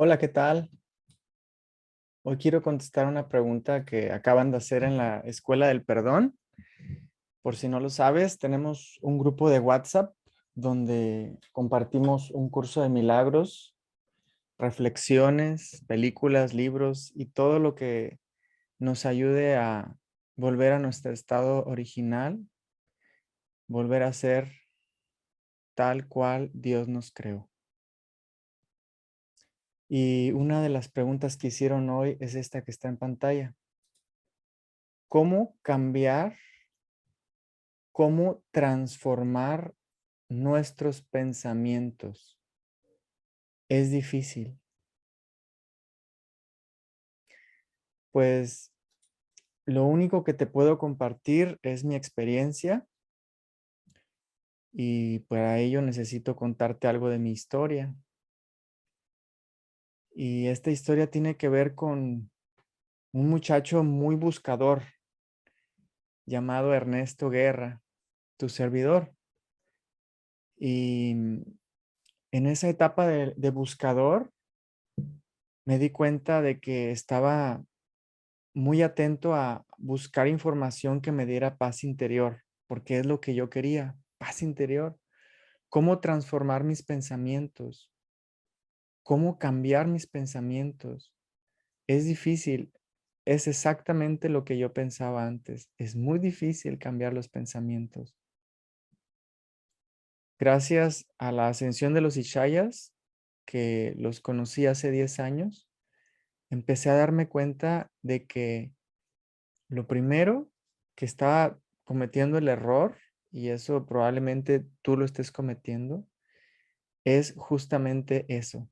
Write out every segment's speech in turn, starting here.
Hola, ¿qué tal? Hoy quiero contestar una pregunta que acaban de hacer en la Escuela del Perdón. Por si no lo sabes, tenemos un grupo de WhatsApp donde compartimos un curso de milagros, reflexiones, películas, libros y todo lo que nos ayude a volver a nuestro estado original, volver a ser tal cual Dios nos creó. Y una de las preguntas que hicieron hoy es esta que está en pantalla. ¿Cómo cambiar? ¿Cómo transformar nuestros pensamientos? Es difícil. Pues lo único que te puedo compartir es mi experiencia y para ello necesito contarte algo de mi historia. Y esta historia tiene que ver con un muchacho muy buscador llamado Ernesto Guerra, tu servidor. Y en esa etapa de buscador me di cuenta de que estaba muy atento a buscar información que me diera paz interior, porque es lo que yo quería, paz interior. ¿Cómo transformar mis pensamientos? ¿Cómo cambiar mis pensamientos? Es difícil. Es exactamente lo que yo pensaba antes. Es muy difícil cambiar los pensamientos. Gracias a la ascensión de los Ishayas, que los conocí hace 10 años, empecé a darme cuenta de que lo primero que estaba cometiendo el error, y eso probablemente tú lo estés cometiendo, es justamente eso,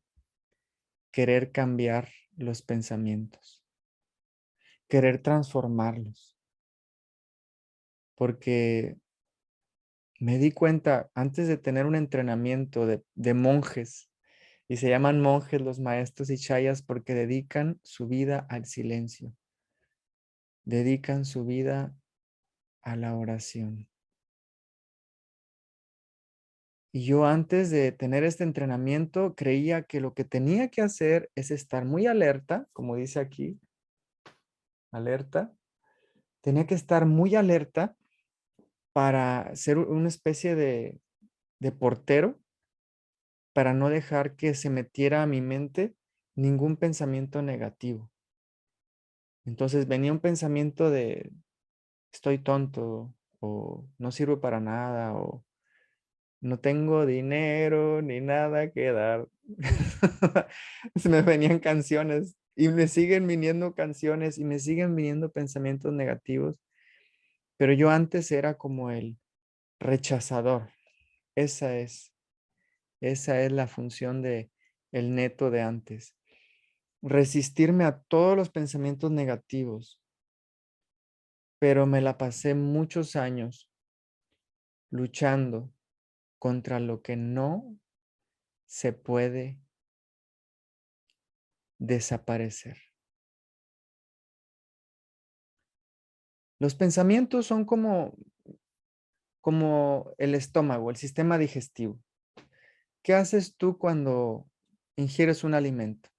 querer cambiar los pensamientos, querer transformarlos, porque me di cuenta antes de tener un entrenamiento de monjes, y se llaman monjes los maestros y chayas porque dedican su vida al silencio, dedican su vida a la oración. Y yo antes de tener este entrenamiento creía que lo que tenía que hacer es estar muy alerta, como dice aquí, alerta. Tenía que estar muy alerta para ser una especie de portero, para no dejar que se metiera a mi mente ningún pensamiento negativo. Entonces venía un pensamiento de estoy tonto o no sirvo para nada o no tengo dinero ni nada que dar. Se me venían canciones y me siguen viniendo canciones y me siguen viniendo pensamientos negativos, pero yo antes era como el rechazador. Esa es, esa es la función de el neto de antes. Resistirme a todos los pensamientos negativos, pero me la pasé muchos años luchando contra lo que no se puede desaparecer. Los pensamientos son como el estómago, el sistema digestivo. ¿Qué haces tú cuando ingieres un alimento?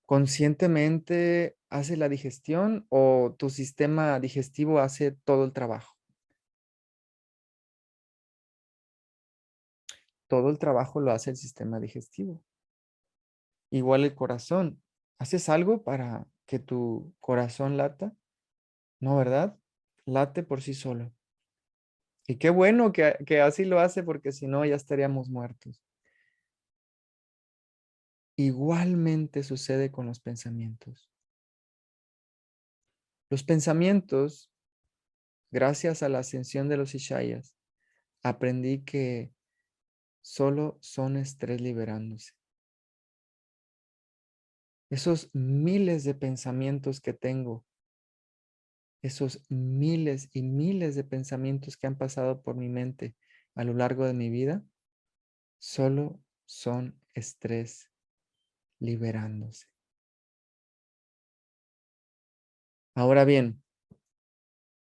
¿Conscientemente hace la digestión o tu sistema digestivo hace todo el trabajo? Todo el trabajo lo hace el sistema digestivo. Igual el corazón. ¿Haces algo para que tu corazón lata? No, ¿verdad? Late por sí solo. Y qué bueno que así lo hace porque si no ya estaríamos muertos. Igualmente sucede con los pensamientos. Los pensamientos, gracias a la ascensión de los Ishayas, aprendí que solo son estrés liberándose. Esos miles de pensamientos que tengo, esos miles y miles de pensamientos que han pasado por mi mente a lo largo de mi vida, solo son estrés liberándose. Ahora bien,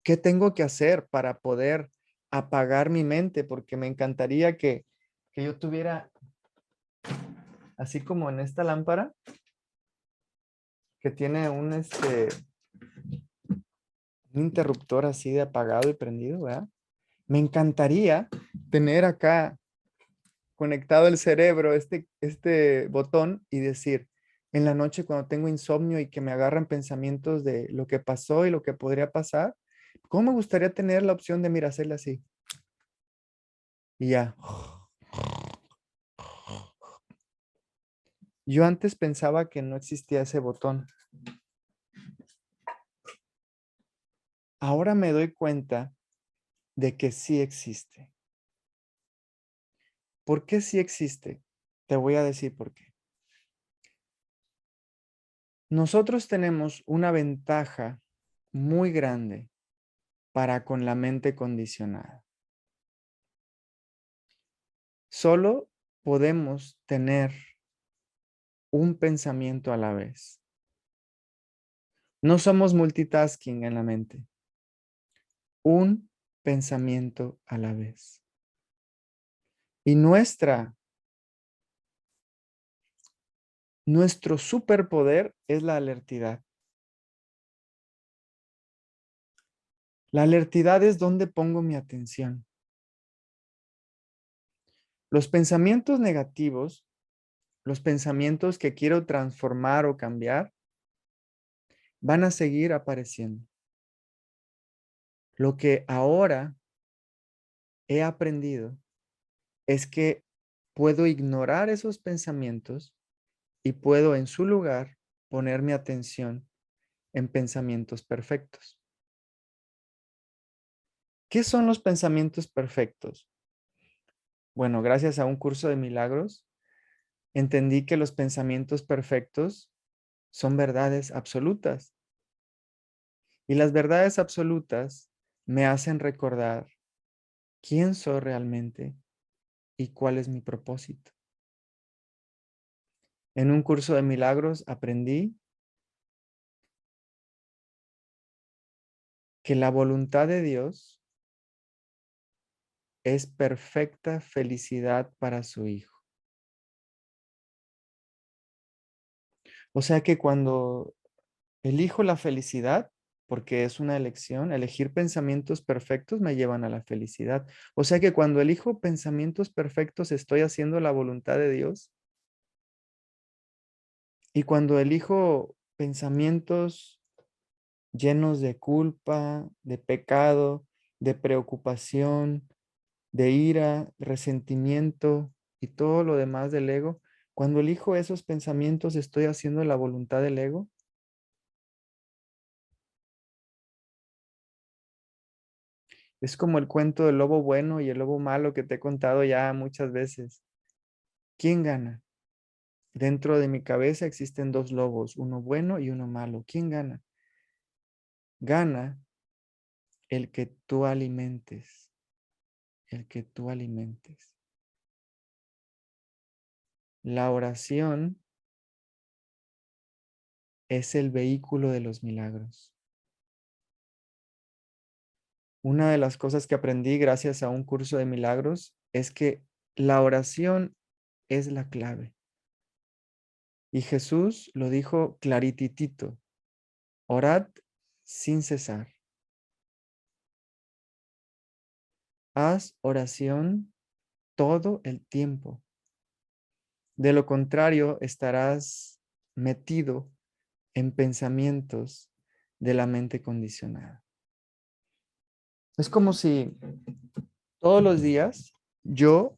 ¿qué tengo que hacer para poder apagar mi mente? Porque me encantaría que yo tuviera así como en esta lámpara que tiene un interruptor así de apagado y prendido, ¿verdad? Me encantaría tener acá conectado el cerebro, este botón y decir, en la noche cuando tengo insomnio y que me agarran pensamientos de lo que pasó y lo que podría pasar, ¿cómo me gustaría tener la opción de, mira, hacerle así? Y ya. Yo antes pensaba que no existía ese botón. Ahora me doy cuenta de que sí existe. ¿Por qué sí existe? Te voy a decir por qué. Nosotros tenemos una ventaja muy grande para con la mente condicionada. Solo podemos tener un pensamiento a la vez. No somos multitasking en la mente. Un pensamiento a la vez. Y nuestro superpoder es la alertidad. La alertidad es donde pongo mi atención. Los pensamientos negativos, los pensamientos que quiero transformar o cambiar, van a seguir apareciendo. Lo que ahora he aprendido es que puedo ignorar esos pensamientos y puedo en su lugar poner mi atención en pensamientos perfectos. ¿Qué son los pensamientos perfectos? Bueno, gracias a un curso de milagros, entendí que los pensamientos perfectos son verdades absolutas. Y las verdades absolutas me hacen recordar quién soy realmente y cuál es mi propósito. En un curso de milagros aprendí que la voluntad de Dios es perfecta felicidad para su hijo. O sea que cuando elijo la felicidad, porque es una elección, elegir pensamientos perfectos me llevan a la felicidad. O sea que cuando elijo pensamientos perfectos estoy haciendo la voluntad de Dios. Y cuando elijo pensamientos llenos de culpa, de pecado, de preocupación, de ira, resentimiento y todo lo demás del ego, cuando elijo esos pensamientos estoy haciendo la voluntad del ego. Es como el cuento del lobo bueno y el lobo malo que te he contado ya muchas veces. ¿Quién gana? Dentro de mi cabeza existen dos lobos, uno bueno y uno malo. ¿Quién gana? Gana el que tú alimentes, el que tú alimentes. La oración es el vehículo de los milagros. Una de las cosas que aprendí gracias a un curso de milagros es que la oración es la clave. Y Jesús lo dijo clarititito, orad sin cesar. Haz oración todo el tiempo. De lo contrario, estarás metido en pensamientos de la mente condicionada. Es como si todos los días yo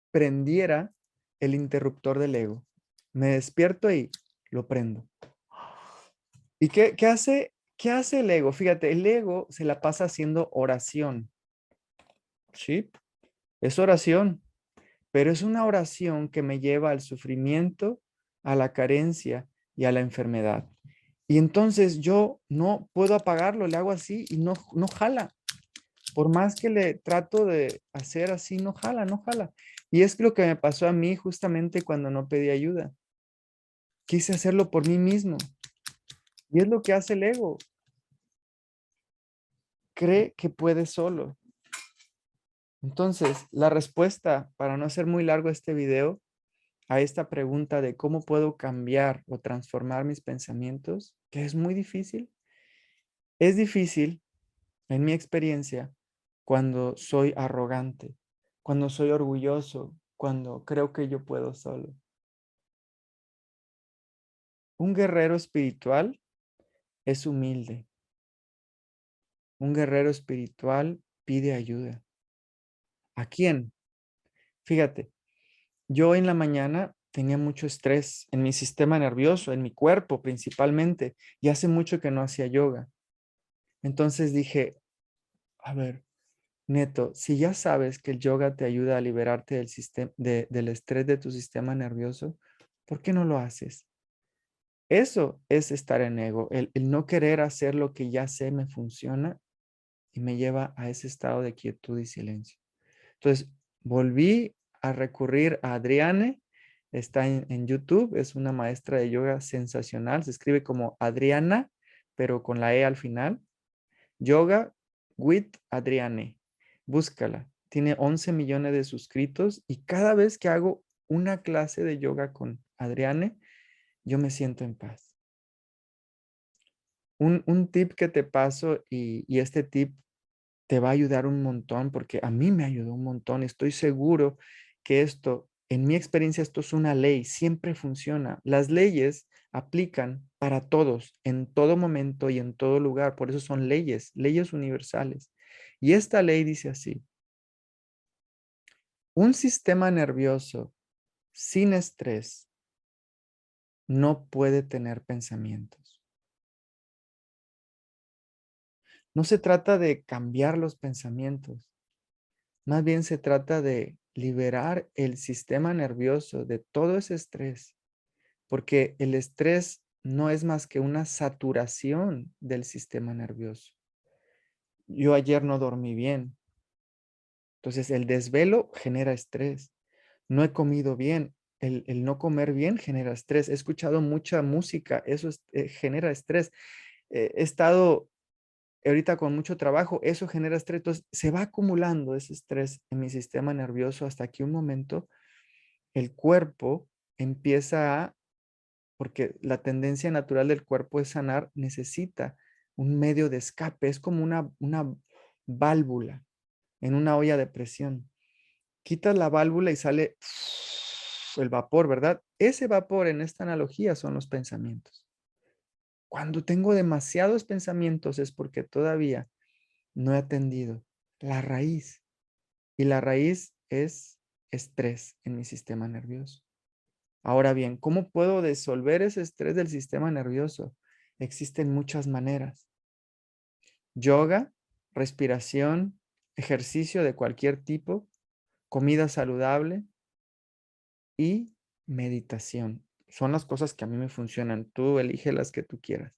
prendiera el interruptor del ego. Me despierto y lo prendo. ¿Y qué hace el ego? Fíjate, el ego se la pasa haciendo oración. ¿Sí? Es oración, pero es una oración que me lleva al sufrimiento, a la carencia y a la enfermedad. Y entonces yo no puedo apagarlo, le hago así y no jala. Por más que le trato de hacer así, no jala, no jala. Y es lo que me pasó a mí justamente cuando no pedí ayuda. Quise hacerlo por mí mismo. Y es lo que hace el ego. Cree que puede solo. Entonces, la respuesta, para no hacer muy largo este video, a esta pregunta de cómo puedo cambiar o transformar mis pensamientos, que es muy difícil. Es difícil, en mi experiencia, cuando soy arrogante, cuando soy orgulloso, cuando creo que yo puedo solo. Un guerrero espiritual es humilde. Un guerrero espiritual pide ayuda. ¿A quién? Fíjate, yo en la mañana tenía mucho estrés en mi sistema nervioso, en mi cuerpo principalmente, y hace mucho que no hacía yoga. Entonces dije, a ver, Neto, si ya sabes que el yoga te ayuda a liberarte del del estrés de tu sistema nervioso, ¿por qué no lo haces? Eso es estar en ego, el no querer hacer lo que ya sé me funciona y me lleva a ese estado de quietud y silencio. Entonces, volví a recurrir a Adriane, está en YouTube, es una maestra de yoga sensacional, se escribe como Adriana, pero con la E al final. Yoga with Adriane. Búscala. Tiene 11 millones de suscritos y cada vez que hago una clase de yoga con Adriane, yo me siento en paz. Un tip que te paso y este tip te va a ayudar un montón porque a mí me ayudó un montón. Estoy seguro que esto, en mi experiencia, esto es una ley, siempre funciona. Las leyes aplican para todos, en todo momento y en todo lugar. Por eso son leyes, leyes universales. Y esta ley dice así, un sistema nervioso sin estrés no puede tener pensamientos. No se trata de cambiar los pensamientos. Más bien se trata de liberar el sistema nervioso de todo ese estrés, porque el estrés no es más que una saturación del sistema nervioso. Yo ayer no dormí bien, entonces el desvelo genera estrés. No he comido bien, el no comer bien genera estrés. He escuchado mucha música, eso genera estrés. He estado ahorita con mucho trabajo, eso genera estrés. Entonces, se va acumulando ese estrés en mi sistema nervioso hasta que un momento el cuerpo empieza a, porque la tendencia natural del cuerpo es sanar, necesita un medio de escape. Es como una válvula en una olla de presión. Quitas la válvula y sale el vapor, ¿verdad? Ese vapor en esta analogía son los pensamientos. Cuando tengo demasiados pensamientos es porque todavía no he atendido la raíz. Y la raíz es estrés en mi sistema nervioso. Ahora bien, ¿cómo puedo disolver ese estrés del sistema nervioso? Existen muchas maneras. Yoga, respiración, ejercicio de cualquier tipo, comida saludable y meditación. Son las cosas que a mí me funcionan. Tú elige las que tú quieras.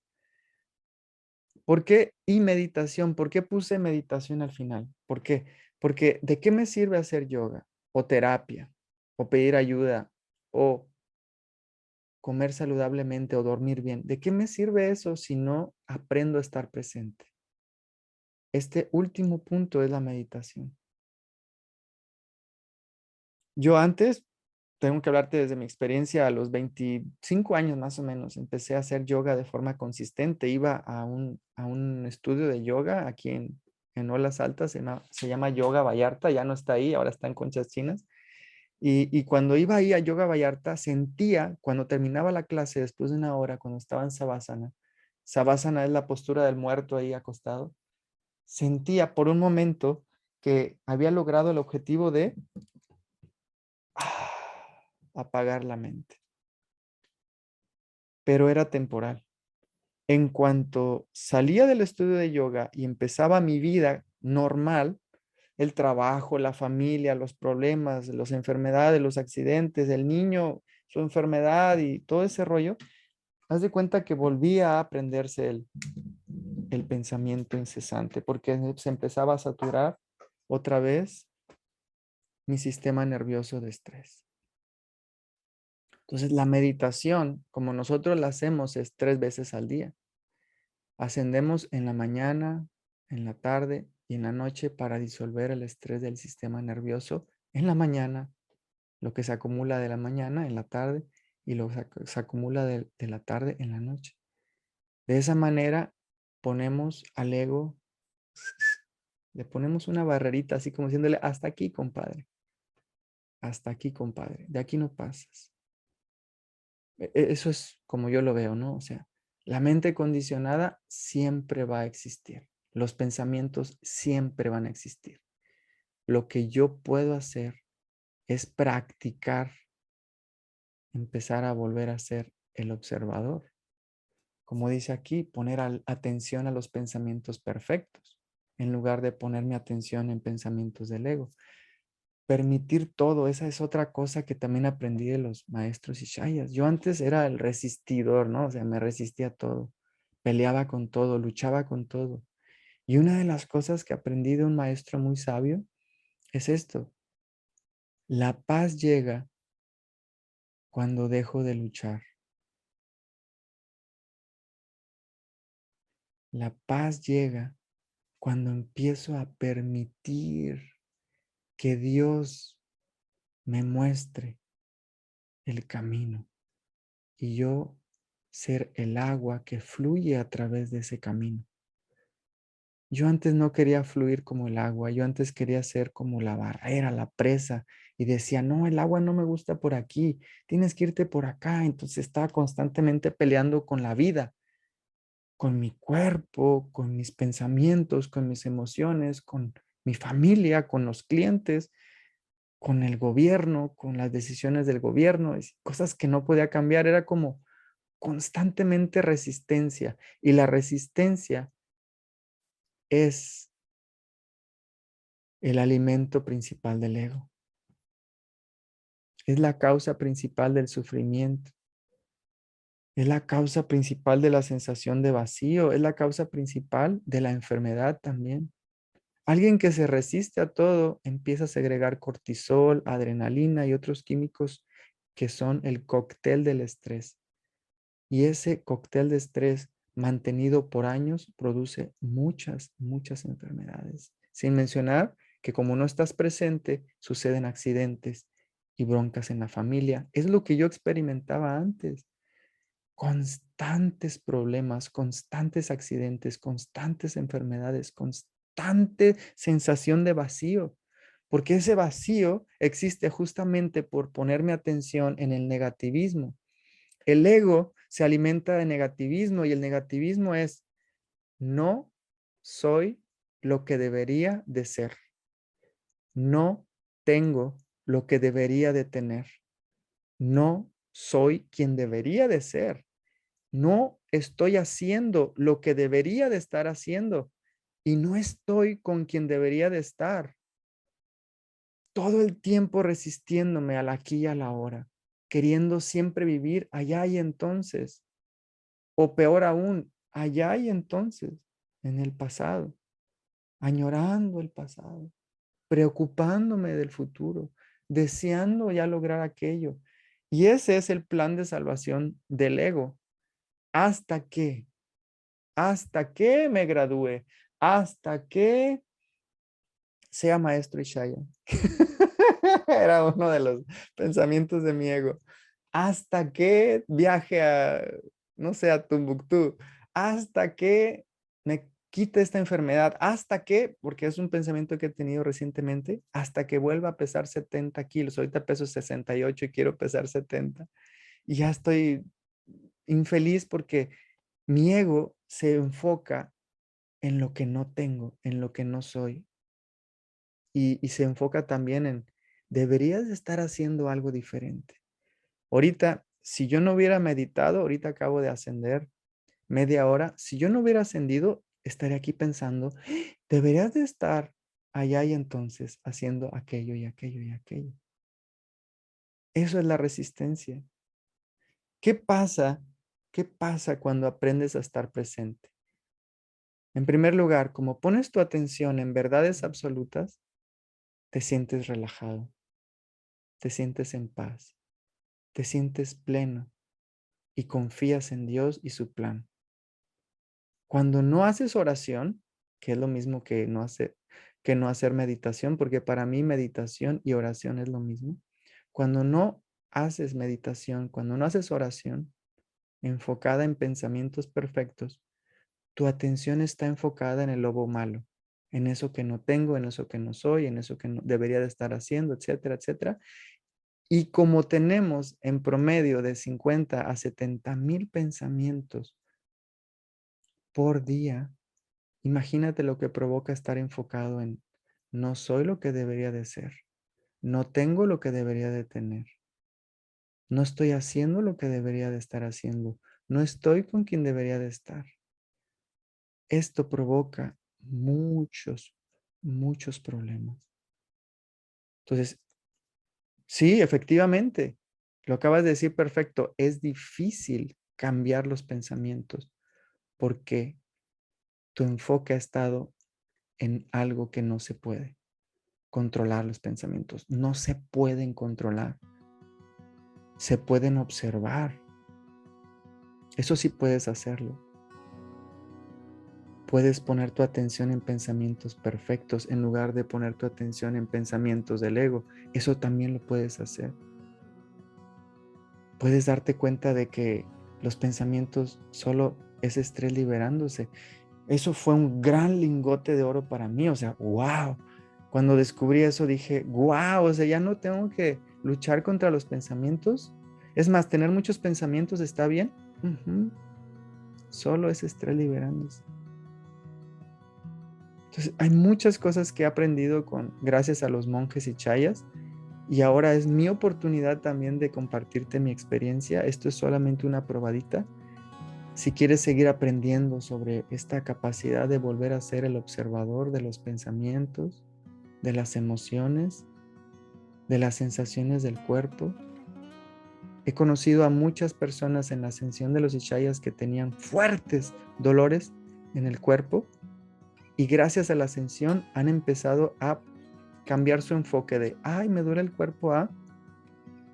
¿Por qué? Y meditación. ¿Por qué puse meditación al final? ¿Por qué? Porque ¿de qué me sirve hacer yoga o terapia o pedir ayuda o comer saludablemente o dormir bien? ¿De qué me sirve eso si no aprendo a estar presente? Este último punto es la meditación. Yo antes, tengo que hablarte desde mi experiencia, a los 25 años más o menos, empecé a hacer yoga de forma consistente. Iba a un estudio de yoga aquí en Olas Altas, se llama Yoga Vallarta, ya no está ahí, ahora está en Conchas Chinas. Y cuando iba ahí a Yoga Vallarta, sentía, cuando terminaba la clase, después de una hora, cuando estaba en Savasana, Savasana es la postura del muerto ahí acostado, sentía por un momento que había logrado el objetivo de apagar la mente, pero era temporal. En cuanto salía del estudio de yoga y empezaba mi vida normal, el trabajo, la familia, los problemas, las enfermedades, los accidentes, el niño, su enfermedad y todo ese rollo, haz de cuenta que volvía a aprenderse el pensamiento incesante, porque se empezaba a saturar otra vez mi sistema nervioso de estrés. Entonces, la meditación, como nosotros la hacemos, es 3 veces al día. Ascendemos en la mañana, en la tarde y en la noche para disolver el estrés del sistema nervioso en la mañana, lo que se acumula de la mañana en la tarde y lo que se acumula de la tarde en la noche. De esa manera ponemos al ego, le ponemos una barrerita así como diciéndole, hasta aquí, compadre, hasta aquí, compadre, de aquí no pasas. Eso es como yo lo veo, ¿no? O sea, la mente condicionada siempre va a existir. Los pensamientos siempre van a existir. Lo que yo puedo hacer es practicar, empezar a volver a ser el observador. Como dice aquí, poner atención a los pensamientos perfectos, en lugar de poner mi atención en pensamientos del ego. Permitir todo, esa es otra cosa que también aprendí de los maestros Ishayas. Yo antes era el resistidor, ¿no? O sea, me resistía a todo, peleaba con todo, luchaba con todo. Y una de las cosas que aprendí de un maestro muy sabio es esto: la paz llega cuando dejo de luchar. La paz llega cuando empiezo a permitir que Dios me muestre el camino y yo ser el agua que fluye a través de ese camino. Yo antes no quería fluir como el agua, yo antes quería ser como la barrera, la presa, y decía, no, el agua no me gusta por aquí, tienes que irte por acá. Entonces estaba constantemente peleando con la vida, con mi cuerpo, con mis pensamientos, con mis emociones, con mi familia, con los clientes, con el gobierno, con las decisiones del gobierno, cosas que no podía cambiar. Era como constantemente resistencia, y la resistencia es el alimento principal del ego. Es la causa principal del sufrimiento. Es la causa principal de la sensación de vacío. Es la causa principal de la enfermedad también. Alguien que se resiste a todo empieza a segregar cortisol, adrenalina y otros químicos que son el cóctel del estrés. Y ese cóctel de estrés mantenido por años produce muchas, muchas enfermedades. Sin mencionar que como no estás presente, suceden accidentes y broncas en la familia. Es lo que yo experimentaba antes. Constantes problemas, constantes accidentes, constantes enfermedades, constante sensación de vacío. Porque ese vacío existe justamente por ponerme atención en el negativismo. El ego se alimenta de negativismo, y el negativismo es: no soy lo que debería de ser. No tengo lo que debería de tener. No soy quien debería de ser. No estoy haciendo lo que debería de estar haciendo y no estoy con quien debería de estar. Todo el tiempo resistiéndome al aquí y a la ahora, queriendo siempre vivir allá y entonces. O peor aún, allá y entonces, en el pasado, añorando el pasado, preocupándome del futuro, deseando ya lograr aquello. Y ese es el plan de salvación del ego. ¿Hasta qué? Hasta que me gradúe, hasta que sea maestro Ishaya. Era uno de los pensamientos de mi ego. Hasta que viaje a, no sé, a Tumbuctú, hasta que me quite esta enfermedad, hasta que, porque es un pensamiento que he tenido recientemente, hasta que vuelva a pesar 70 kilos. Ahorita peso 68 y quiero pesar 70. Y ya estoy infeliz porque mi ego se enfoca en lo que no tengo, en lo que no soy. Y se enfoca también en, deberías de estar haciendo algo diferente. Ahorita, si yo no hubiera meditado, ahorita acabo de ascender media hora, si yo no hubiera ascendido, estaría aquí pensando, deberías de estar allá y entonces haciendo aquello y aquello y aquello. Eso es la resistencia. ¿Qué pasa? ¿Qué pasa cuando aprendes a estar presente? En primer lugar, como pones tu atención en verdades absolutas, te sientes relajado, te sientes en paz, te sientes pleno y confías en Dios y su plan. Cuando no haces oración, que es lo mismo que no hacer meditación, porque para mí meditación y oración es lo mismo. Cuando no haces meditación, cuando no haces oración enfocada en pensamientos perfectos, tu atención está enfocada en el lobo malo, en eso que no tengo, en eso que no soy, en eso que no debería de estar haciendo, etcétera, etcétera. Y como tenemos en promedio de 50 a 70,000 pensamientos por día, imagínate lo que provoca estar enfocado en no soy lo que debería de ser, no tengo lo que debería de tener, no estoy haciendo lo que debería de estar haciendo, no estoy con quien debería de estar. Esto provoca muchos problemas. Entonces, sí, efectivamente, lo acabas de decir perfecto, es difícil cambiar los pensamientos porque tu enfoque ha estado en algo que no se puede controlar los pensamientos. No se pueden controlar. Se pueden observar. Eso sí puedes hacerlo. Puedes poner tu atención en pensamientos perfectos en lugar de poner tu atención en pensamientos del ego. Eso también lo puedes hacer. Puedes darte cuenta de que los pensamientos solo es estrés liberándose. Eso fue un gran lingote de oro para mí. O sea, wow. Cuando descubrí eso dije, wow, o sea, ya no tengo que luchar contra los pensamientos. Es más, tener muchos pensamientos está bien. Solo es estrés liberándose. Entonces, hay muchas cosas que he aprendido gracias a los monjes y chayas. Y ahora es mi oportunidad también de compartirte mi experiencia. Esto es solamente una probadita. Si quieres seguir aprendiendo sobre esta capacidad de volver a ser el observador de los pensamientos, de las emociones, de las sensaciones del cuerpo. He conocido a muchas personas en la ascensión de los Ishayas que tenían fuertes dolores en el cuerpo y gracias a la ascensión han empezado a cambiar su enfoque de, ay, me duele el cuerpo, a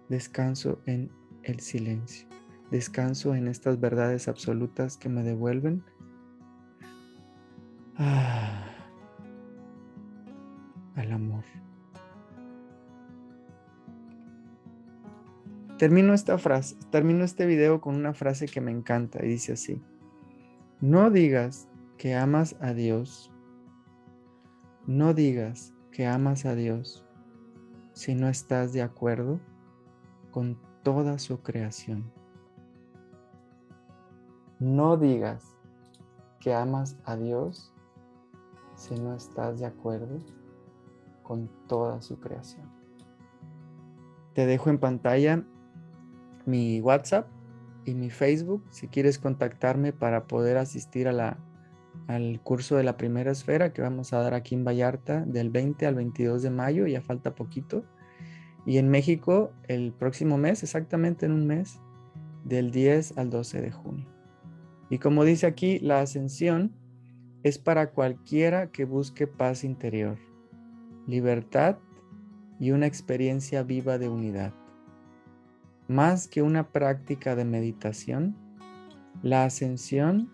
descanso en el silencio, descanso en estas verdades absolutas que me devuelven al amor. Termino este video con una frase que me encanta y dice así: no digas que amas a Dios, no digas que amas a Dios si no estás de acuerdo con toda su creación. No digas que amas a Dios si no estás de acuerdo con toda su creación. Te dejo en pantalla mi WhatsApp y mi Facebook si quieres contactarme para poder asistir al curso de la primera esfera que vamos a dar aquí en Vallarta del 20 al 22 de mayo, ya falta poquito. Y en México el próximo mes, exactamente en un mes, del 10 al 12 de junio. Y como dice aquí, la ascensión es para cualquiera que busque paz interior, libertad y una experiencia viva de unidad. Más que una práctica de meditación, la ascensión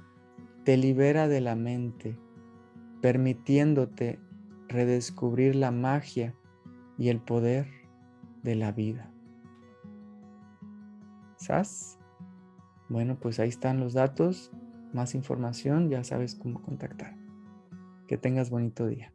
te libera de la mente, permitiéndote redescubrir la magia y el poder de la vida. ¿Sas? Bueno, pues ahí están los datos. Más información, ya sabes cómo contactar. Que tengas bonito día.